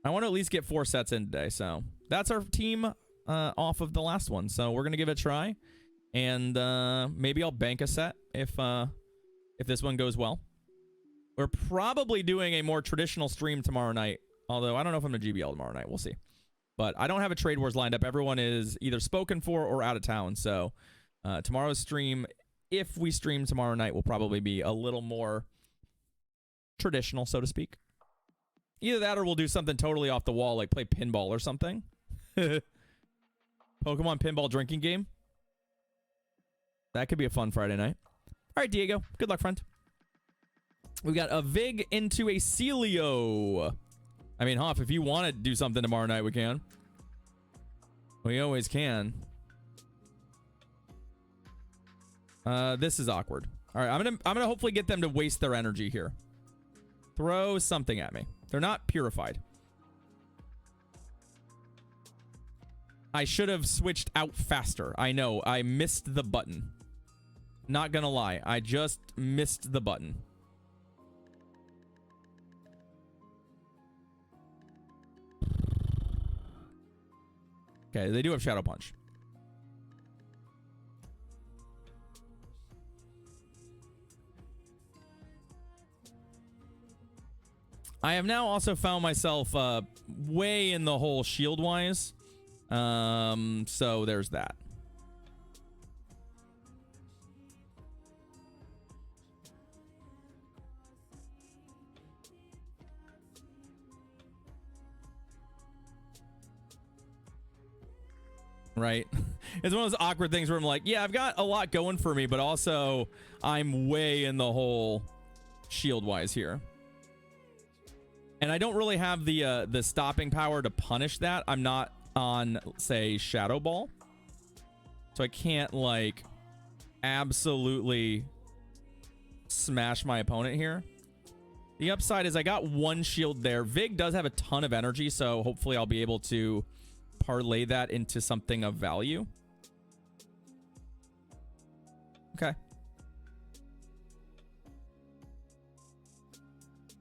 I want to at least get 4 sets in today. So that's our team off of the last one. So we're going to give it a try. And maybe I'll bank a set if this one goes well. We're probably doing a more traditional stream tomorrow night. Although I don't know if I'm going to GBL tomorrow night. We'll see. But I don't have a Trade Wars lined up. Everyone is either spoken for or out of town. So tomorrow's stream, if we stream tomorrow night, will probably be a little more traditional, so to speak. Either that or we'll do something totally off the wall, like play pinball or something. Pokemon pinball drinking game. That could be a fun Friday night. All right, Diego. Good luck, friend. We got a Vig into a Celio. I mean, Hoff, if you want to do something tomorrow night, we can. We always can. This is awkward. All right, I'm gonna hopefully get them to waste their energy here. Throw something at me. They're not purified. I should have switched out faster. I know. I missed the button. Not gonna lie. I just missed the button. Okay, they do have Shadow Punch. I have now also found myself way in the hole shield-wise. So there's that. Right? It's one of those awkward things where I'm like, yeah, I've got a lot going for me, but also I'm way in the hole shield-wise here. And I don't really have the stopping power to punish that. I'm not on, say, Shadow Ball. So I can't, like, absolutely smash my opponent here. The upside is I got 1 shield there. Vig does have a ton of energy, so hopefully I'll be able to parlay that into something of value. Okay.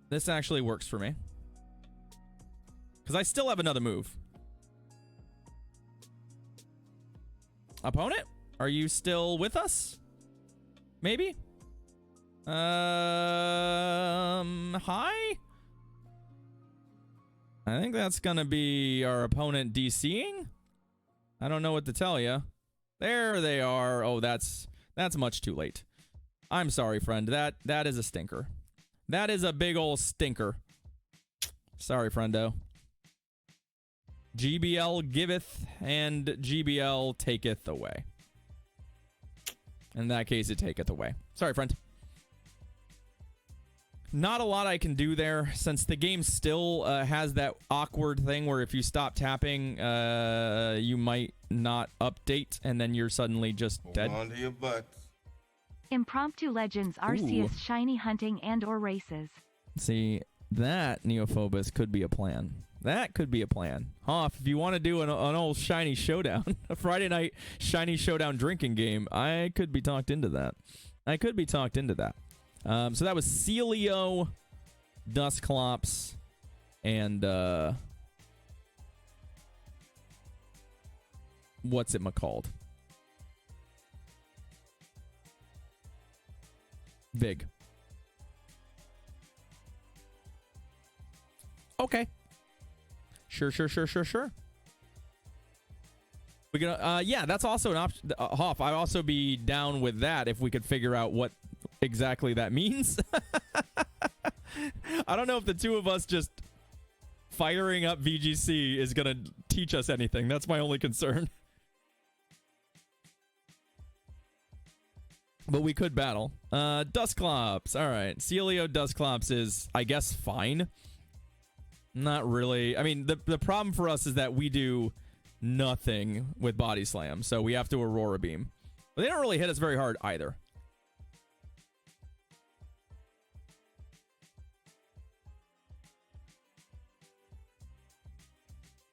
This actually works for me. Because I still have another move. Opponent? Are you still with us? Maybe? Hi? I think that's going to be our opponent DCing. I don't know what to tell you. There they are. Oh, that's much too late. I'm sorry, friend. That is a stinker. That is a big ol' stinker. Sorry, friendo. GBL giveth and GBL taketh away. In that case, it taketh away. Sorry, friend. Not a lot I can do there, since the game still has that awkward thing where if you stop tapping, you might not update, and then you're suddenly just dead. Hold on to your butts. Impromptu Legends Arceus Ooh. shiny hunting and or races. See, that, Neophobus, could be a plan. That could be a plan. Hoff, if you want to do an old shiny showdown, a Friday night shiny showdown drinking game, I could be talked into that. I could be talked into that. So that was Celio, Dusclops, and what's it called? Vig. Okay. Sure. We're gonna, yeah, that's also an option. Hoff, I'd also be down with that if we could figure out what exactly that means. I don't know if the two of us just firing up VGC is gonna teach us anything. That's my only concern. But we could battle. Dusclops. All right. Celio Dusclops is, I guess, fine. Not really. I mean, the problem for us is that we do nothing with Body Slam, so we have to Aurora Beam. But they don't really hit us very hard either.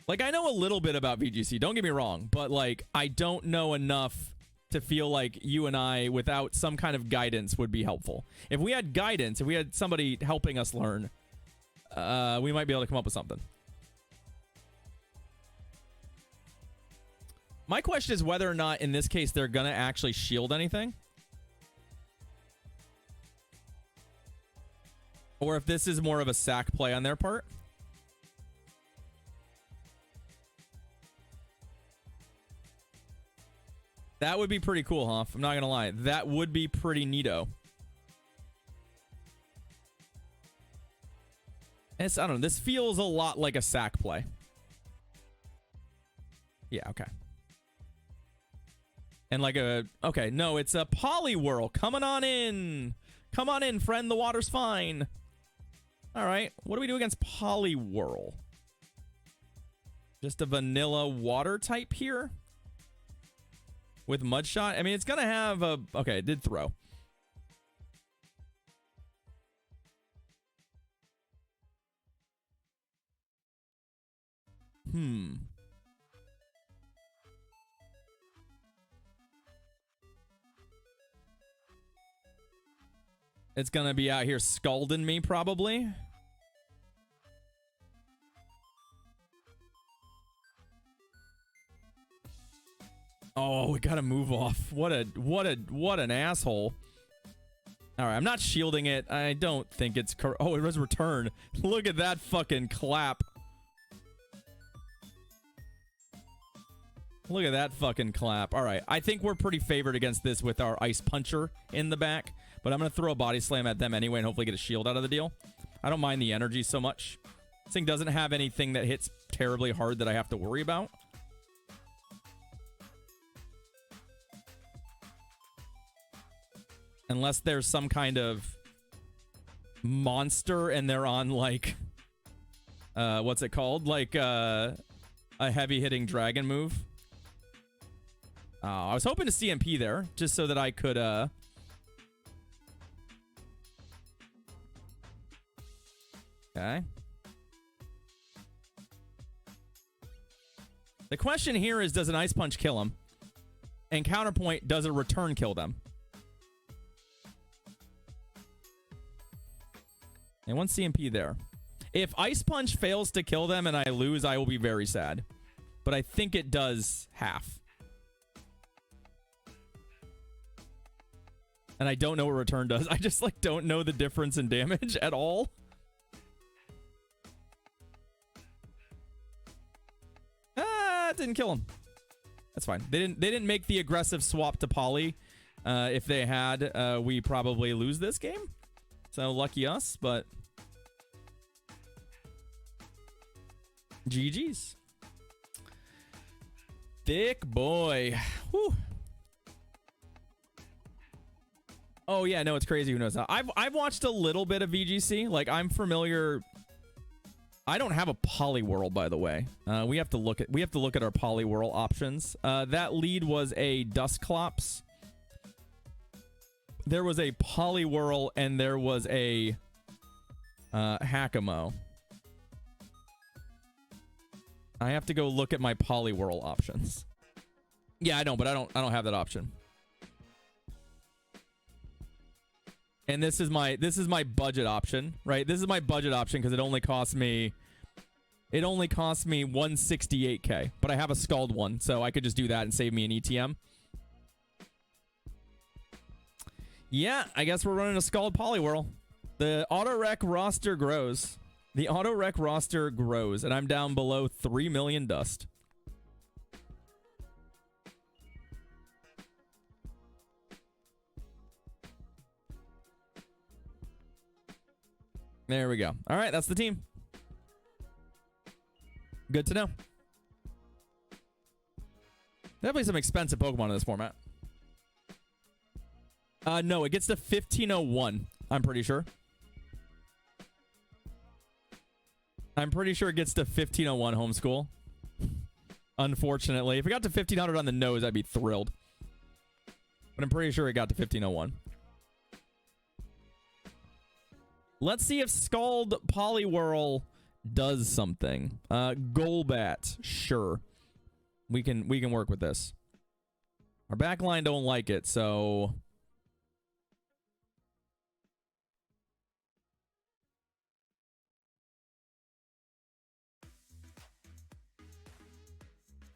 Like, I know a little bit about VGC, don't get me wrong, but, like, I don't know enough to feel like you and I, without some kind of guidance, would be helpful. If we had guidance, if we had somebody helping us learn, we might be able to come up with something. My question is whether or not, in this case, they're going to actually shield anything. Or if this is more of a sack play on their part. That would be pretty cool, Hoff. I'm not going to lie. That would be pretty neato. I don't know. This feels a lot like a sack play. Yeah, okay. And like a... Okay, no, it's a Poliwhirl. Coming on in. Come on in, friend. The water's fine. All right. What do we do against Poliwhirl? Just a vanilla water type here? With Mudshot? I mean, it's going to have a... Okay, it did throw. It's going to be out here scalding me, probably. Oh, we got to move off. What an asshole. All right, I'm not shielding it. I don't think it's... Oh, it was return. Look at that fucking clap. Look at that fucking clap. All right, I think we're pretty favored against this with our Ice Puncher in the back. But I'm going to throw a Body Slam at them anyway and hopefully get a shield out of the deal. I don't mind the energy so much. This thing doesn't have anything that hits terribly hard that I have to worry about. Unless there's some kind of monster and they're on, like... what's it called? Like, a heavy-hitting dragon move. I was hoping to CMP there, just so that I could, Okay. The question here is, does an Ice Punch kill him? And counterpoint, does a return kill them? And one CMP there. If Ice Punch fails to kill them and I lose, I will be very sad. But I think it does half. And I don't know what return does. I just, like, don't know the difference in damage at all. It didn't kill him. That's fine. They didn't make the aggressive swap to Poly. If they had, we probably lose this game. So lucky us, but GG's. Thick boy. Whew. Oh yeah, no, it's crazy. Who knows how? I've watched a little bit of VGC. Like, I'm familiar. I don't have a Poliwhirl, by the way. We have to look at our Poliwhirl options. That lead was a Dusclops. There was a Poliwhirl and there was a Hakamo. I have to go look at my Poliwhirl options. Yeah, I know, but I don't have that option. And this is my budget option, right? This is my budget option because it only costs me 168k, but I have a Scald one, so I could just do that and save me an ETM. Yeah, I guess we're running a Scald Poliwhirl. The auto rec roster grows. The auto rec roster grows, and I'm down below 3 million dust. There we go. All right, that's the team. Good to know. Definitely some expensive Pokemon in this format. No, it gets to 1501, I'm pretty sure. I'm pretty sure it gets to 1501 homeschool. Unfortunately. If it got to 1500 on the nose, I'd be thrilled. But I'm pretty sure it got to 1501. Let's see if Scald Poliwhirl does something. Golbat, sure. We can work with this. Our backline don't like it, so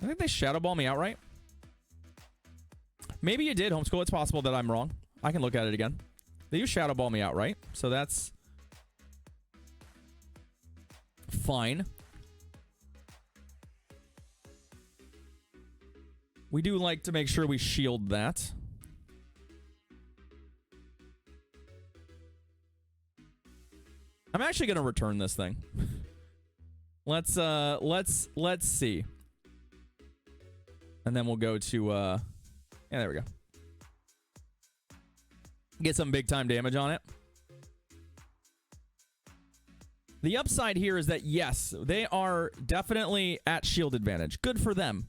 I think they Shadow Ball me outright. Maybe you did, Homeschool. It's possible that I'm wrong. I can look at it again. They use Shadow Ball me out, right? So that's fine. We do like to make sure we shield that. I'm actually going to return this thing. Let's see. And then we'll go to yeah, there we go. Get some big time damage on it. The upside here is that yes, they are definitely at shield advantage. Good for them.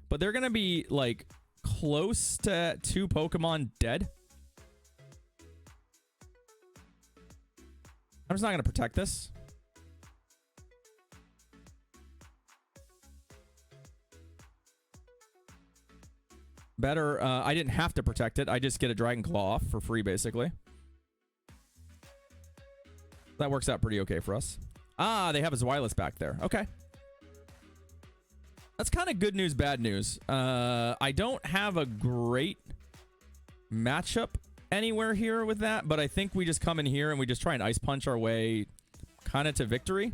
But they're going to be like close to 2 Pokemon dead. I'm just not going to protect this. Better, I didn't have to protect it. I just get a Dragon Claw off for free, basically. That works out pretty okay for us. Ah, they have a Zweilous back there. Okay. That's kind of good news, bad news. I don't have a great matchup anywhere here with that, but I think we just come in here and we just try and Ice Punch our way kind of to victory.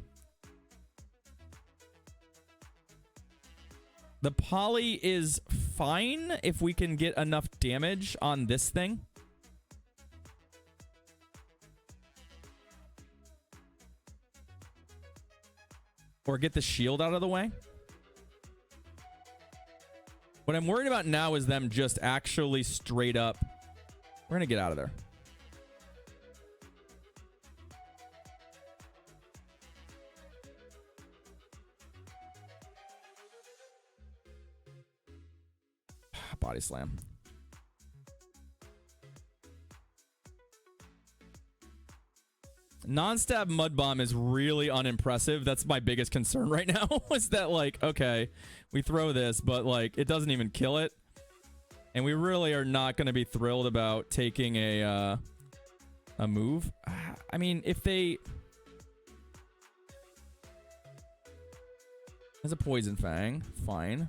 The Poly is fine if we can get enough damage on this thing. Or get the shield out of the way. What I'm worried about now is them just actually straight up. We're going to get out of there. Body slam. Non-stab Mud Bomb is really unimpressive. That's my biggest concern right now. Is that like, okay, we throw this, but like it doesn't even kill it. And we really are not going to be thrilled about taking a move. I mean, if they... There's a Poison Fang. Fine.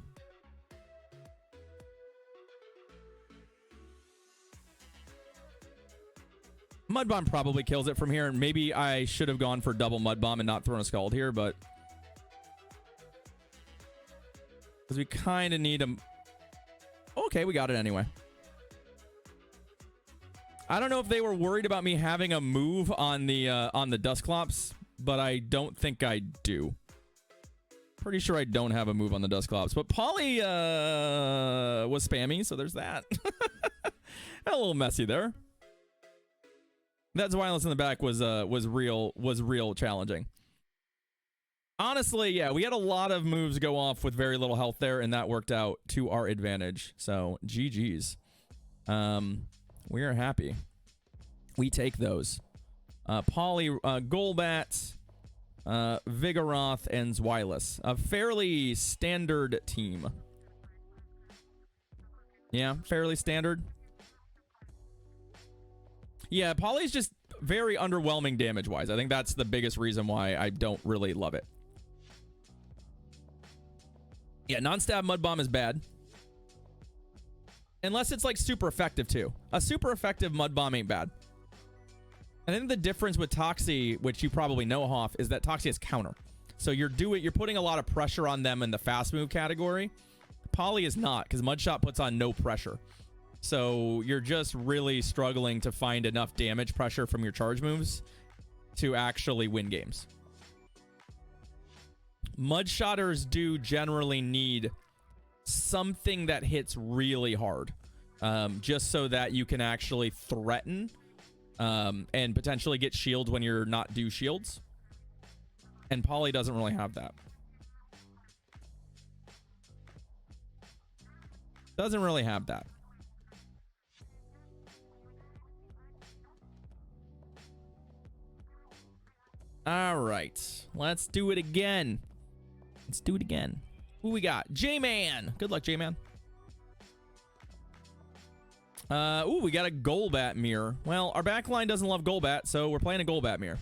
Mud Bomb probably kills it from here, and maybe I should have gone for double Mud Bomb and not thrown a Scald here, but... Because we kind of need a... Okay, we got it anyway. I don't know if they were worried about me having a move on the Dusclops, but I don't think I do. Pretty sure I don't have a move on the Dusclops, but Poly was spammy, so there's that. A little messy there. That Zweilous in the back was real challenging. Honestly, yeah, we had a lot of moves go off with very little health there, and that worked out to our advantage. So, GG's. We are happy. We take those. Poly, Golbat, Vigoroth, and Zweilous. A fairly standard team. Yeah, fairly standard. Yeah, Poly's just very underwhelming damage-wise. I think that's the biggest reason why I don't really love it. Yeah, non-stab Mud Bomb is bad. Unless it's like super effective too. A super effective Mud Bomb ain't bad. And I think the difference with Toxie, which you probably know, Hoff, is that Toxie has counter. So you're putting a lot of pressure on them in the fast move category. Poly is not, because Mudshot puts on no pressure. So you're just really struggling to find enough damage pressure from your charge moves to actually win games. Mudshotters do generally need something that hits really hard, just so that you can actually threaten and potentially get shield when you're not due shields. And Poly doesn't really have that. Doesn't really have that. All right, let's do it again. Let's do it again. Who we got? J-Man. Good luck, J-Man. Ooh, we got a Golbat mirror. Well, our back line doesn't love Golbat, so we're playing a Golbat mirror.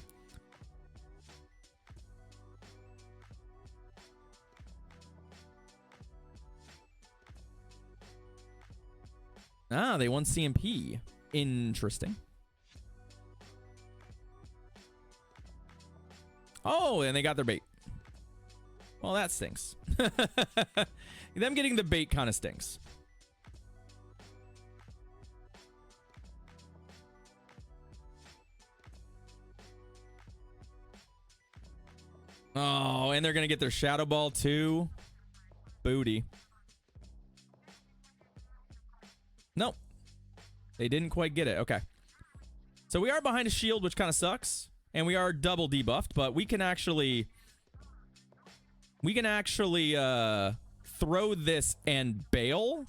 Ah, they won CMP. Interesting. Oh, and they got their bait. Well, that stinks. Them getting the bait kind of stinks. Oh, and they're going to get their Shadow Ball too. Booty. Nope. They didn't quite get it. Okay. So we are behind a shield, which kind of sucks. And we are double debuffed, but we can actually... throw this and bail.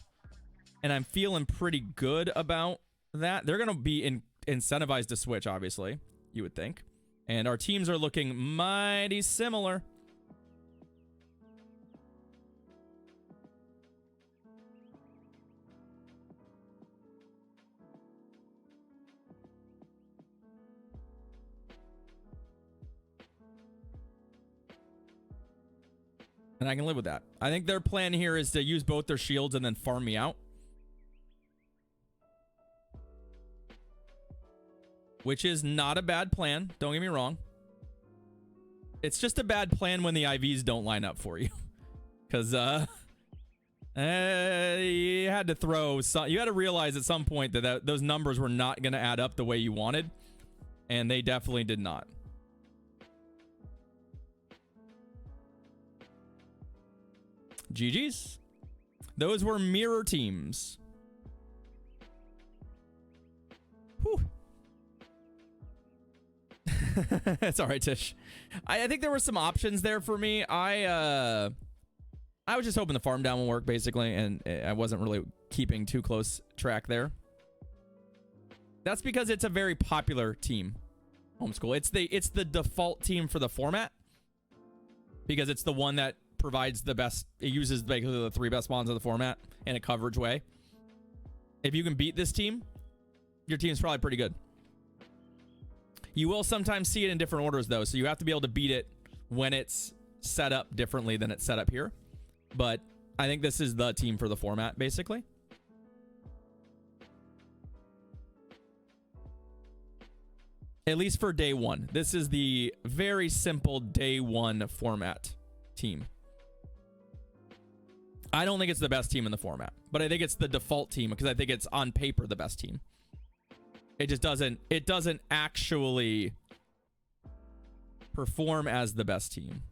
And I'm feeling pretty good about that. They're going to be incentivized to switch, obviously. You would think. And our teams are looking mighty similar. And I can live with that. I think their plan here is to use both their shields and then farm me out. Which is not a bad plan. Don't get me wrong. It's just a bad plan when the IVs don't line up for you. Because, you had to throw... you had to realize at some point that those numbers were not going to add up the way you wanted. And they definitely did not. GG's. Those were mirror teams. Whew. It's all right, Tish. I think there were some options there for me. I was just hoping the farm down will work, basically, and I wasn't really keeping too close track there. That's because it's a very popular team, Homeschool. It's the default team for the format because it's the one that provides the best. It uses basically the 3 best spawns of the format in a coverage way. If you can beat this team, your team's probably pretty good. You will sometimes see it in different orders, though, so you have to be able to beat it when it's set up differently than it's set up here. But I think this is the team for the format, basically. At least for day one. This is the very simple day one format team. I don't think it's the best team in the format, but I think it's the default team because I think it's on paper the best team. It just doesn't actually perform as the best team.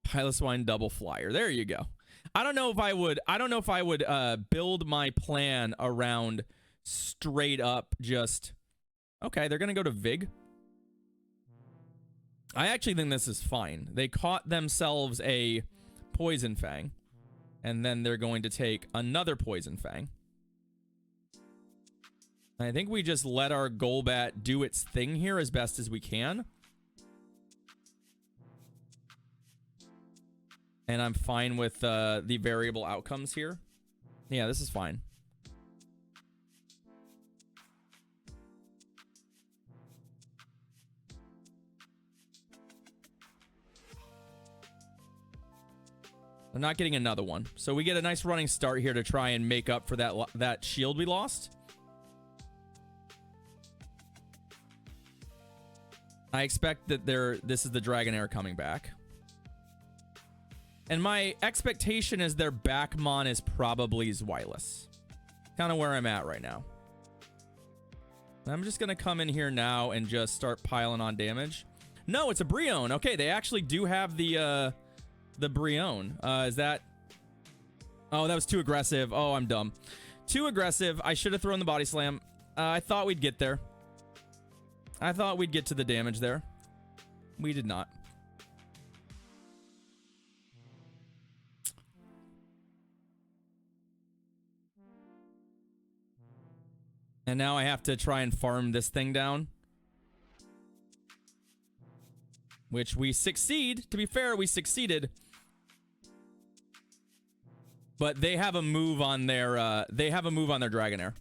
Piloswine double flyer. There you go. I don't know if I would build my plan around straight up just okay, they're gonna go to Vig. I actually think this is fine. They caught themselves a Poison Fang, and then they're going to take another Poison Fang. I think we just let our Golbat do its thing here as best as we can. And I'm fine with the variable outcomes here. Yeah, this is fine. I'm not getting another one. So we get a nice running start here to try and make up for that shield we lost. I expect that this is the Dragonair coming back. And my expectation is their backmon is probably Zweilous. Kind of where I'm at right now. I'm just going to come in here now and just start piling on damage. No, it's a Brion. Okay, they actually do have the Brion. Is that... Oh, that was too aggressive. Oh, I'm dumb. Too aggressive. I should have thrown the Body Slam. I thought we'd get there. I thought we'd get to the damage there. We did not. And now I have to try and farm this thing down. Which we succeed. To be fair, we succeeded. But they have a move on their Dragonair.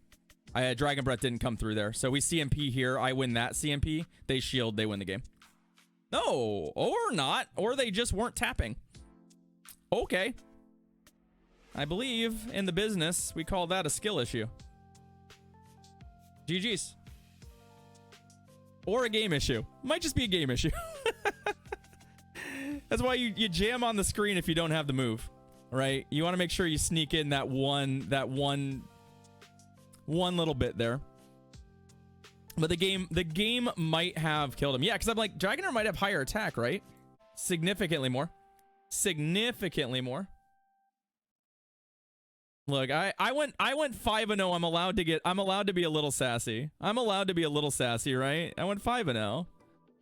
Dragon Breath didn't come through there. So we CMP here. I win that CMP. They shield. They win the game. No, or not. Or they just weren't tapping. Okay. I believe in the business, we call that a skill issue. GG's. Or a game issue. Might just be a game issue. That's why you jam on the screen if you don't have the move, right? You want to make sure you sneak in that one little bit there. But the game might have killed him. Yeah, because I'm like, Dragonair might have higher attack, right? Significantly more. Significantly more. Look, I went 5-0. I'm allowed to be a little sassy. I'm allowed to be a little sassy, right? I went 5-0.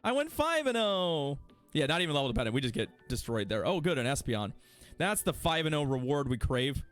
I went 5-0. Yeah, not even level dependent. We just get destroyed there. Oh, good, an Espeon. That's the 5-0 reward we crave.